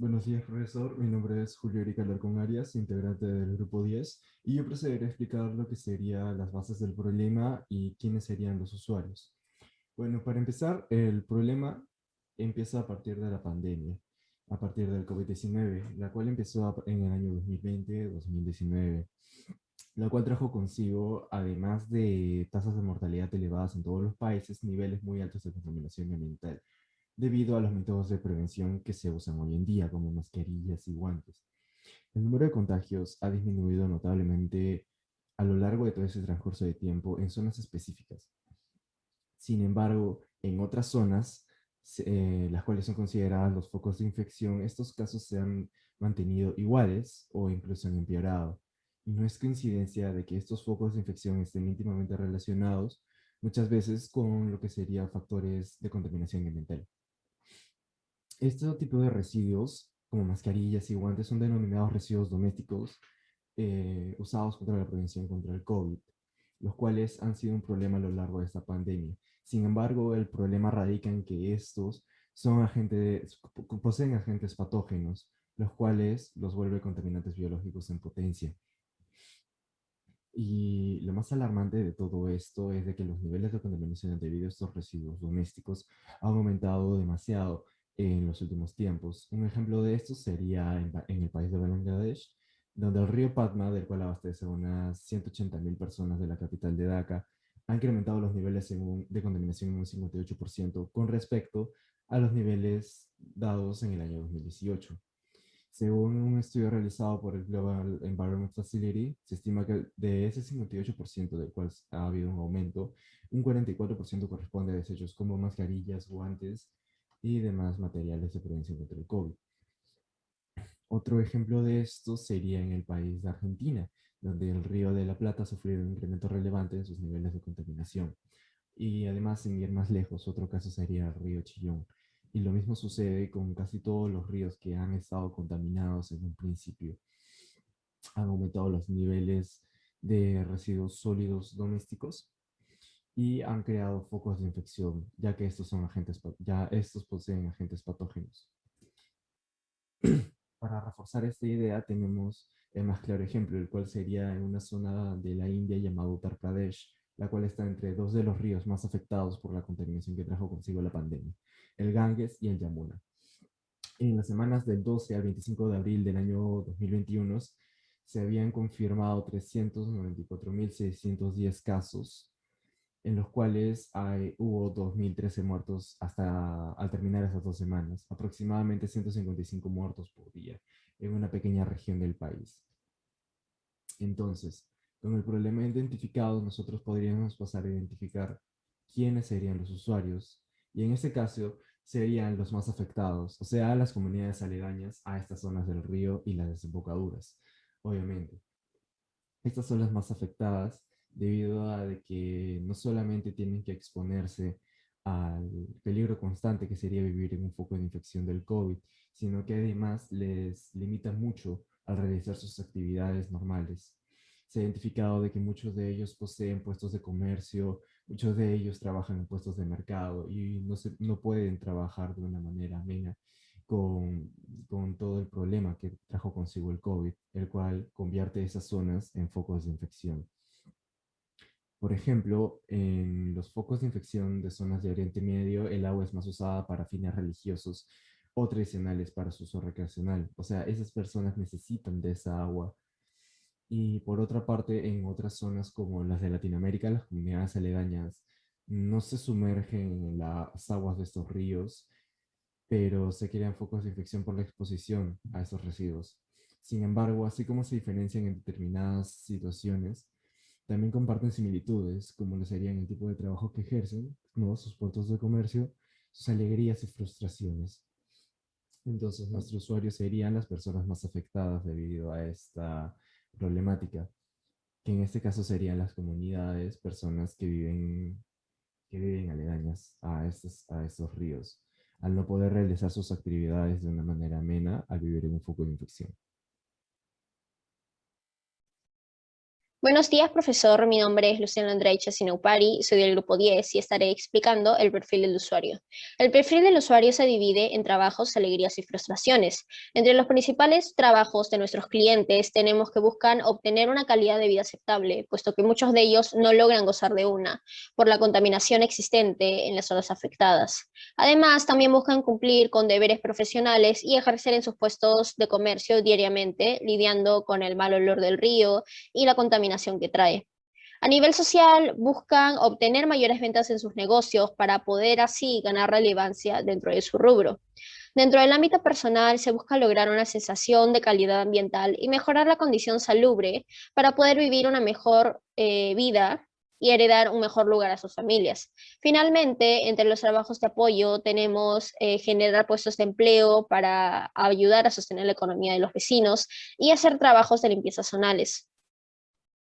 Buenos días, profesor. Mi nombre es Julio Eric Alarcón Arias, integrante del Grupo 10, y yo procederé a explicar lo que serían las bases del problema y quiénes serían los usuarios. Bueno, para empezar, el problema empieza a partir de la pandemia, a partir del COVID-19, la cual empezó en el año 2020-2019, la cual trajo consigo, además de tasas de mortalidad elevadas en todos los países, niveles muy altos de contaminación ambiental debido a los métodos de prevención que se usan hoy en día, como mascarillas y guantes. El número de contagios ha disminuido notablemente a lo largo de todo ese transcurso de tiempo en zonas específicas. Sin embargo, en otras zonas, las cuales son consideradas los focos de infección, estos casos se han mantenido iguales o incluso han empeorado. Y no es coincidencia de que estos focos de infección estén íntimamente relacionados muchas veces con lo que serían factores de contaminación ambiental. Este tipo de residuos, como mascarillas y guantes, son denominados residuos domésticos usados contra la prevención contra el COVID, los cuales han sido un problema a lo largo de esta pandemia. Sin embargo, el problema radica en que estos poseen agentes patógenos, los cuales los vuelve contaminantes biológicos en potencia. Y lo más alarmante de todo esto es de que los niveles de contaminación debido a estos residuos domésticos han aumentado demasiado en los últimos tiempos. Un ejemplo de esto sería en el país de Bangladesh, donde el río Padma, del cual abastece a unas 180.000 personas de la capital de Dhaka, ha incrementado los niveles de contaminación en un 58% con respecto a los niveles dados en el año 2018. Según un estudio realizado por el Global Environment Facility, se estima que de ese 58% del cual ha habido un aumento, un 44% corresponde a desechos como mascarillas, guantes y demás materiales de prevención contra el COVID. Otro ejemplo de esto sería en el país de Argentina, donde el río de la Plata ha sufrido un incremento relevante en sus niveles de contaminación. Y además, sin ir más lejos, otro caso sería el río Chillón. Y lo mismo sucede con casi todos los ríos que han estado contaminados en un principio. Han aumentado los niveles de residuos sólidos domésticos y han creado focos de infección, ya que ya estos poseen agentes patógenos. Para reforzar esta idea tenemos el más claro ejemplo, el cual sería en una zona de la India llamada Uttar Pradesh, la cual está entre dos de los ríos más afectados por la contaminación que trajo consigo la pandemia, el Ganges y el Yamuna. En las semanas del 12 al 25 de abril del año 2021 se habían confirmado 394.610 casos, en los cuales hubo 2.013 muertos hasta al terminar esas 2 semanas, aproximadamente 155 muertos por día en una pequeña región del país. Entonces, con el problema identificado, nosotros podríamos pasar a identificar quiénes serían los usuarios, y en este caso serían los más afectados, o sea, las comunidades aledañas a estas zonas del río y las desembocaduras, obviamente. Estas son las más afectadas debido a de que no solamente tienen que exponerse al peligro constante que sería vivir en un foco de infección del COVID, sino que además les limita mucho al realizar sus actividades normales. Se ha identificado de que muchos de ellos poseen puestos de comercio, muchos de ellos trabajan en puestos de mercado y no pueden trabajar de una manera amena con, con todo el problema que trajo consigo el COVID, el cual convierte esas zonas en focos de infección. Por ejemplo, en los focos de infección de zonas de Oriente Medio, el agua es más usada para fines religiosos o tradicionales para su uso recreacional. O sea, esas personas necesitan de esa agua. Y por otra parte, en otras zonas como las de Latinoamérica, las comunidades aledañas no se sumergen en las aguas de estos ríos, pero se crean focos de infección por la exposición a esos residuos. Sin embargo, así como se diferencian en determinadas situaciones, también comparten similitudes, como lo serían el tipo de trabajo que ejercen, ¿no? Sus puestos de comercio, sus alegrías y frustraciones. Entonces, nuestros usuarios serían las personas más afectadas debido a esta problemática, que en este caso serían las comunidades, personas que viven aledañas a estos ríos, al no poder realizar sus actividades de una manera amena al vivir en un foco de infección. Buenos días, profesor. Mi nombre es Luciana Andraicha Sinaupari, soy del grupo 10 y estaré explicando el perfil del usuario. El perfil del usuario se divide en trabajos, alegrías y frustraciones. Entre los principales trabajos de nuestros clientes tenemos que buscan obtener una calidad de vida aceptable, puesto que muchos de ellos no logran gozar de una por la contaminación existente en las zonas afectadas. Además, también buscan cumplir con deberes profesionales y ejercer en sus puestos de comercio diariamente, lidiando con el mal olor del río y la contaminación que trae. A nivel social, buscan obtener mayores ventas en sus negocios para poder así ganar relevancia dentro de su rubro. Dentro del ámbito personal, se busca lograr una sensación de calidad ambiental y mejorar la condición salubre para poder vivir una mejor vida y heredar un mejor lugar a sus familias. Finalmente, entre los trabajos de apoyo tenemos generar puestos de empleo para ayudar a sostener la economía de los vecinos y hacer trabajos de limpieza zonales.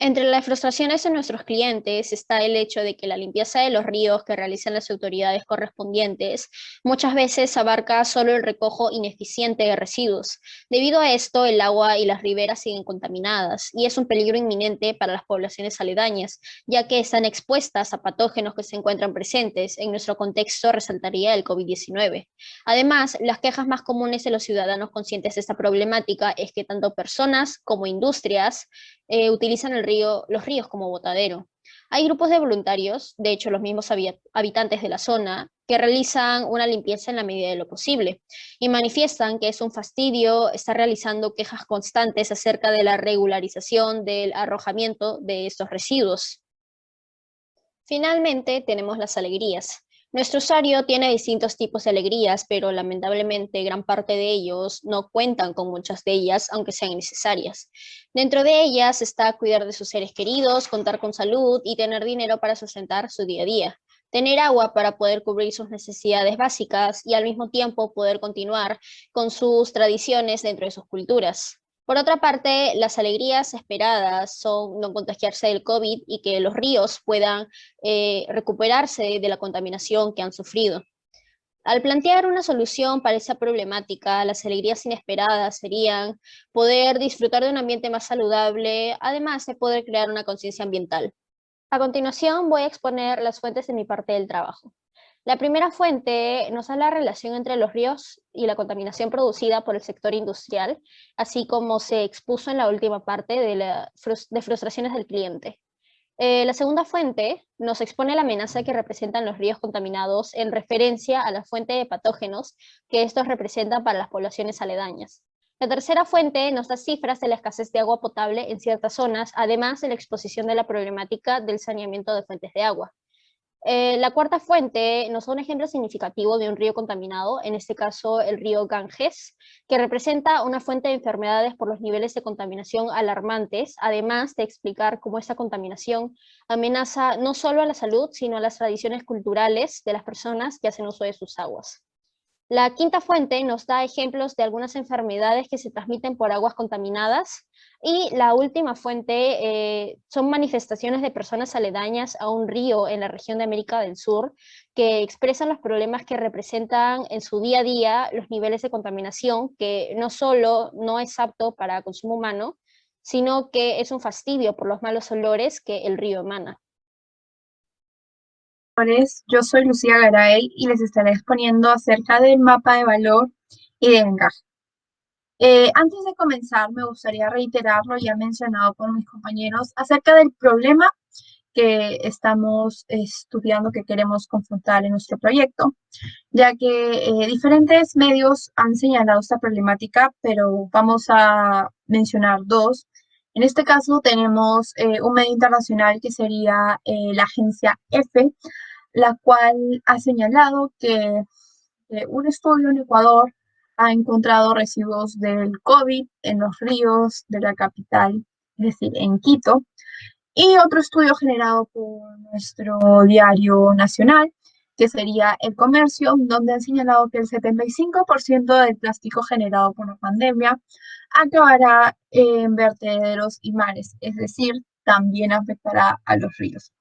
Entre las frustraciones de nuestros clientes está el hecho de que la limpieza de los ríos que realizan las autoridades correspondientes muchas veces abarca solo el recojo ineficiente de residuos. Debido a esto, el agua y las riberas siguen contaminadas y es un peligro inminente para las poblaciones aledañas, ya que están expuestas a patógenos que se encuentran presentes. En nuestro contexto resaltaría el COVID-19. Además, las quejas más comunes de los ciudadanos conscientes de esta problemática es que tanto personas como industrias utilizan los ríos como botadero. Hay grupos de voluntarios, de hecho los mismos habitantes de la zona, que realizan una limpieza en la medida de lo posible y manifiestan que es un fastidio estar realizando quejas constantes acerca de la regularización del arrojamiento de estos residuos. Finalmente, tenemos las alegrías. Nuestro usuario tiene distintos tipos de alegrías, pero lamentablemente gran parte de ellos no cuentan con muchas de ellas, aunque sean necesarias. Dentro de ellas está cuidar de sus seres queridos, contar con salud y tener dinero para sustentar su día a día. Tener agua para poder cubrir sus necesidades básicas y al mismo tiempo poder continuar con sus tradiciones dentro de sus culturas. Por otra parte, las alegrías esperadas son no contagiarse del COVID y que los ríos puedan recuperarse de la contaminación que han sufrido. Al plantear una solución para esa problemática, las alegrías inesperadas serían poder disfrutar de un ambiente más saludable, además de poder crear una conciencia ambiental. A continuación, voy a exponer las fuentes de mi parte del trabajo. La primera fuente nos da la relación entre los ríos y la contaminación producida por el sector industrial, así como se expuso en la última parte de frustraciones del cliente. La segunda fuente nos expone la amenaza que representan los ríos contaminados en referencia a la fuente de patógenos que estos representan para las poblaciones aledañas. La tercera fuente nos da cifras de la escasez de agua potable en ciertas zonas, además de la exposición de la problemática del saneamiento de fuentes de agua. La cuarta fuente nos da un ejemplo significativo de un río contaminado, en este caso el río Ganges, que representa una fuente de enfermedades por los niveles de contaminación alarmantes, además de explicar cómo esta contaminación amenaza no solo a la salud, sino a las tradiciones culturales de las personas que hacen uso de sus aguas. La quinta fuente nos da ejemplos de algunas enfermedades que se transmiten por aguas contaminadas y la última fuente son manifestaciones de personas aledañas a un río en la región de América del Sur que expresan los problemas que representan en su día a día los niveles de contaminación que no solo no es apto para consumo humano, sino que es un fastidio por los malos olores que el río emana. Yo soy Lucía Garay y les estaré exponiendo acerca del mapa de valor y de encaje. Antes de comenzar, me gustaría reiterar lo ya mencionado por mis compañeros acerca del problema que estamos estudiando, que queremos confrontar en nuestro proyecto, ya que diferentes medios han señalado esta problemática, pero vamos a mencionar dos. En este caso tenemos un medio internacional que sería la agencia EFE, la cual ha señalado que un estudio en Ecuador ha encontrado residuos del COVID en los ríos de la capital, es decir, en Quito, y otro estudio generado por nuestro diario nacional, que sería El Comercio, donde han señalado que el 75% del plástico generado por la pandemia acabará en vertederos y mares, es decir, también afectará a los ríos.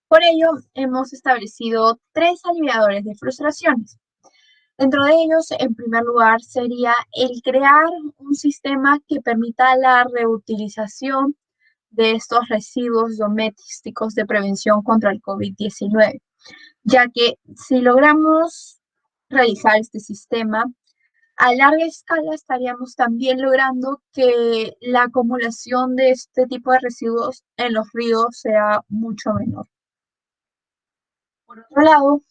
Por ello, hemos establecido tres aliviadores de frustraciones. Dentro de ellos, en primer lugar, sería el crear un sistema que permita la reutilización de estos residuos domésticos de prevención contra el COVID-19, ya que si logramos realizar este sistema, a larga escala estaríamos también logrando que la acumulación de este tipo de residuos en los ríos sea mucho menor. Por otro lado,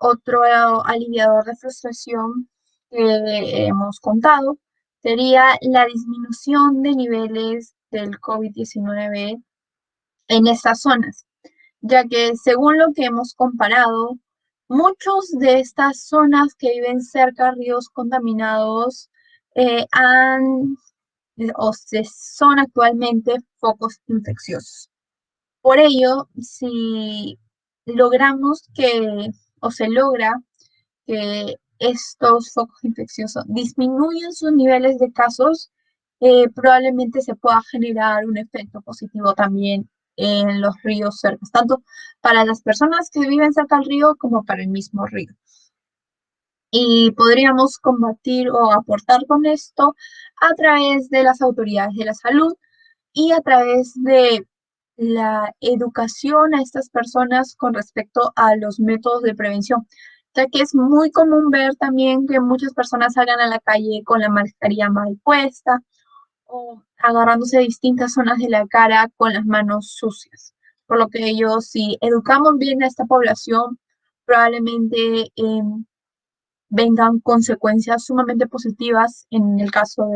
otro aliviador de frustración que hemos contado sería la disminución de niveles del COVID-19 en estas zonas, ya que según lo que hemos comparado, muchos de estas zonas que viven cerca de ríos contaminados han o son actualmente focos infecciosos. Por ello, si logramos que, o se logra que estos focos infecciosos disminuyan sus niveles de casos, probablemente se pueda generar un efecto positivo también en los ríos cercanos, tanto para las personas que viven cerca del río como para el mismo río. Y podríamos combatir o aportar con esto a través de las autoridades de la salud y a través de la educación a estas personas con respecto a los métodos de prevención, ya que es muy común ver también que muchas personas salgan a la calle con la mascarilla mal puesta o agarrándose distintas zonas de la cara con las manos sucias. Por lo que ellos, si educamos bien a esta población, probablemente vengan consecuencias sumamente positivas en el caso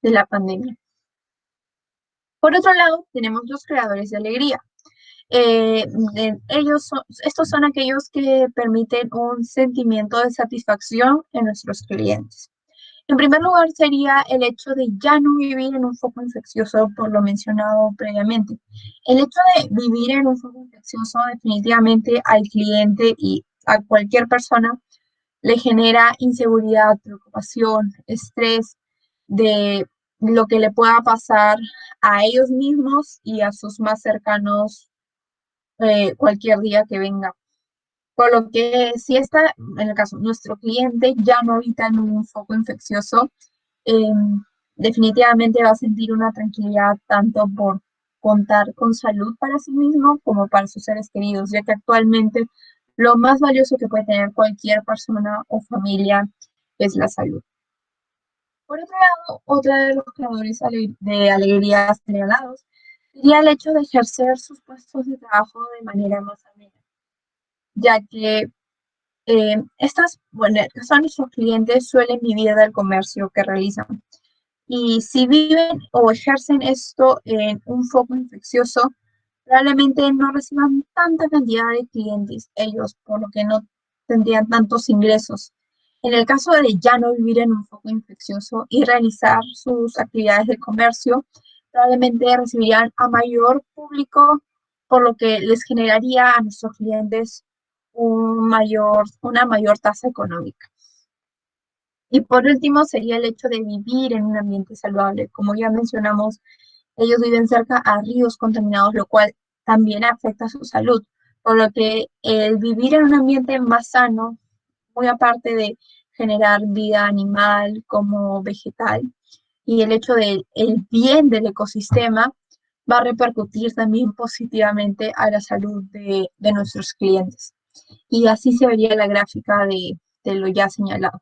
de la pandemia. Por otro lado, tenemos los creadores de alegría. Estos son aquellos que permiten un sentimiento de satisfacción en nuestros clientes. En primer lugar, sería el hecho de ya no vivir en un foco infeccioso, por lo mencionado previamente. El hecho de vivir en un foco infeccioso definitivamente al cliente y a cualquier persona le genera inseguridad, preocupación, estrés de lo que le pueda pasar a ellos mismos y a sus más cercanos cualquier día que venga. Por lo que si está, en el caso, nuestro cliente ya no habita en un foco infeccioso, eh, definitivamente va a sentir una tranquilidad tanto por contar con salud para sí mismo como para sus seres queridos, ya que actualmente lo más valioso que puede tener cualquier persona o familia es la salud. Por otro lado, otro de los creadores de alegrías señalados sería el hecho de ejercer sus puestos de trabajo de manera más amena, ya que estas, bueno, que son nuestros clientes, suelen vivir del comercio que realizan. Y si viven o ejercen esto en un foco infeccioso, probablemente no reciban tanta cantidad de clientes ellos, por lo que no tendrían tantos ingresos. En el caso de ya no vivir en un foco infeccioso y realizar sus actividades de comercio, probablemente recibirían a mayor público, por lo que les generaría a nuestros clientes una mayor tasa económica. Y por último sería el hecho de vivir en un ambiente saludable. Como ya mencionamos, ellos viven cerca a ríos contaminados, lo cual también afecta a su salud. Por lo que el vivir en un ambiente más sano, muy aparte de generar vida animal como vegetal, y el hecho del bien del ecosistema, va a repercutir también positivamente a la salud de nuestros clientes. Y así se vería la gráfica de lo ya señalado.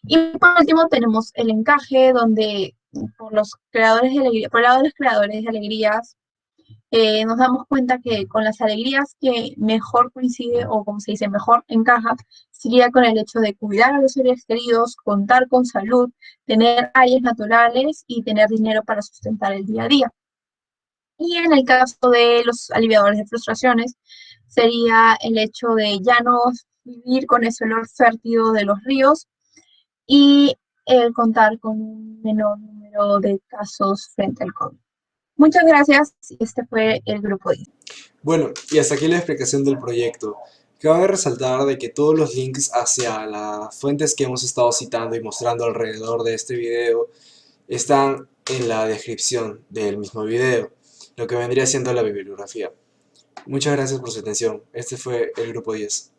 Y por último tenemos el encaje, donde por los creadores de alegría, por el lado de los creadores de alegrías, nos damos cuenta que con las alegrías que mejor coincide, o como se dice, mejor encaja, sería con el hecho de cuidar a los seres queridos, contar con salud, tener áreas naturales y tener dinero para sustentar el día a día. Y en el caso de los aliviadores de frustraciones, sería el hecho de ya no vivir con ese olor fértil de los ríos y el contar con un menor número de casos frente al COVID. Muchas gracias. Este fue el grupo 10. Bueno, y hasta aquí la explicación del proyecto. Cabe resaltar de que todos los links hacia las fuentes que hemos estado citando y mostrando alrededor de este video están en la descripción del mismo video, lo que vendría siendo la bibliografía. Muchas gracias por su atención. Este fue el grupo 10.